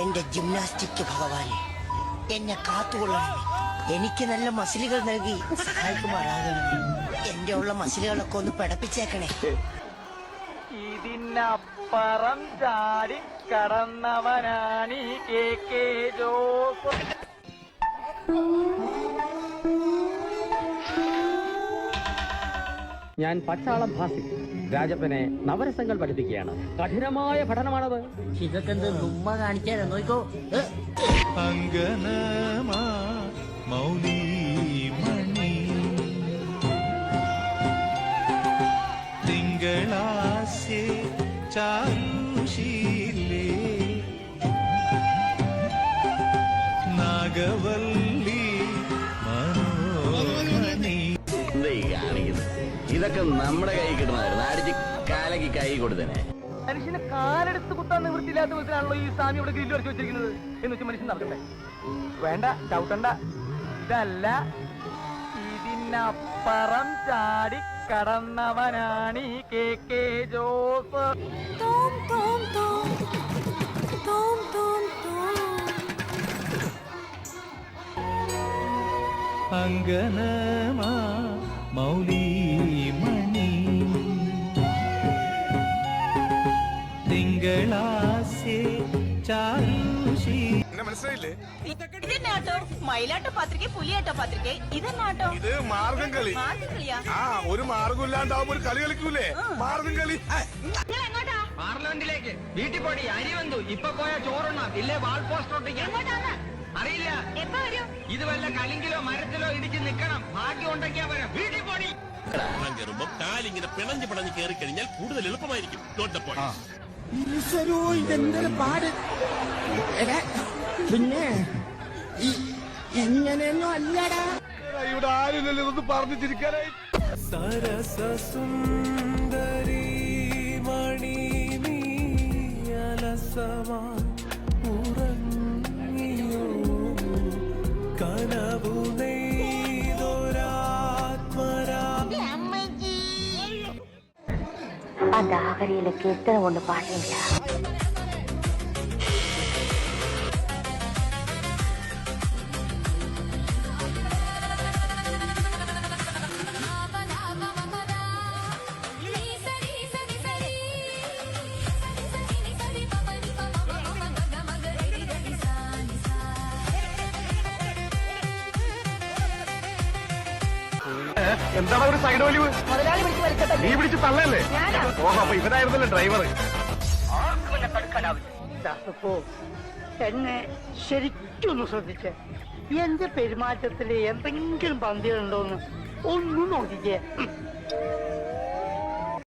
എന്റെ ജിംനാസ്റ്റിക് ഭഗവാനെ എന്നെ കാത്തുകൊള്ളണമേ. എനിക്ക് നല്ല മസിലുകൾ നൽകി സഹായിക്കുമാറാകണമേ. എന്റെ ഉള്ള മസിലുകളൊക്കെ ഒന്ന് പിടപ്പിച്ചേക്കണേ. ഇതിനപ്പുറം ചാടി കടന്നവനാണീ കെ ജോസ്. ഞാൻ പട്ടാളം ഭാസി രാജപ്പനെ നവരസങ്ങൾ പഠിപ്പിക്കുകയാണ്. കഠിനമായ പഠനമാണത്. ഇതൊക്കെ എന്ത് ഉമ്മ കാണിക്കാനോ? നോക്കോ. അങ്കനമാ മൗലി മണി തിങ്കളാസെ ചാരുശീലേ നാഗവല്ലി മനോഹരി. ഇതൊക്കെ നമ്മുടെ കൈ കിട്ടണമായിരുന്നു. അടിച്ച് കാലക്ക് കൈ കൊടുത്തനെ. മനുഷ്യനെ കാലെടുത്ത് കുത്താൻ നിവൃത്തിയില്ലാത്ത വിധത്തിലാണല്ലോ ഈ സ്വാമി ഇവിടെ ഗ്രില്ല് വരച്ച് വെച്ചിരിക്കുന്നത് എന്ന് വെച്ചാൽ മനുഷ്യൻ നടക്കട്ടെ. വേണ്ട, ചവിട്ടണ്ട. ഇതല്ല, ഇതിനപ്പുറം ചാടി കടന്നവനാണീ കെ ജോസ്. അങ്കനമാ മൗലി മണി തിങ്കളാസെ ചാരുശീ. മനസ്സിലായില്ലേ? ഇതെന്നാട്ടോ മയിലാട്ടോ പാത്രിക, പുലിയാട്ടോ പാത്രിക, ഇതെന്നാട്ടോ? ഇത് മാർഗം കളി. മാർഗംകളിയാ? ആ, ഒരു മാർഗം ഇല്ലാണ്ടാവുമ്പോ ഒരു കളി കളിക്കൂലേ, മാർഗം കളി. പാർലമെന്റിലേക്ക് വീട്ടിൽ പോടി, അരി വന്നു. ഇപ്പൊ പോയാ ചോറുണ്ണാം, ഇല്ലേ വാൾ പോസ്റ്റർ ഒട്ടിക്കാം. അറിയില്ല, എപ്പോ വരും? ഇത് വല്ല കലിങ്കിലോ മരത്തിലോ ഇടിച്ച് നിക്കണം. ഭാഗ്യം ഉണ്ടെങ്കിയാ വരാം. വീട്ടിൽ പോടി. കയറുമ്പോ കാലിങ്ങനെ പിണഞ്ഞ് പിണഞ്ഞ് കയറി കഴിഞ്ഞാൽ കൂടുതൽ എളുപ്പമായിരിക്കും. ഇതെന്തൊരു പാട്. പിന്നെ ഇങ്ങനെയൊന്നും അല്ലടാ. ഇവിടെ ആരുമില്ലല്ലോ ഇതൊന്ന് പറഞ്ഞു ചിരിക്കാനായി. സരസ സുന്ദരി മണി നീ അലസമാ ഉറങ്ങിയോ കനവു നെയ്തൊരാത്മരാ. ആ ദാഹരിയിലെ കീർത്തനം കൊണ്ട് പാടില്ല. എന്താണ് ഒരു സൈഡ് വലിവ്? നീ പിടിച്ച് തള്ളല്ലേ? ഓഹോ, അപ്പൊ ഇവനായിരുന്നല്ലേ ഡ്രൈവർ. എന്നെ ശരിക്കൊന്ന് ശ്രദ്ധിച്ചേ. എന്റെ പെരുമാറ്റത്തില് എന്തെങ്കിലും പന്തികളുണ്ടോന്ന് ഒന്നും നോക്കിക്കേ.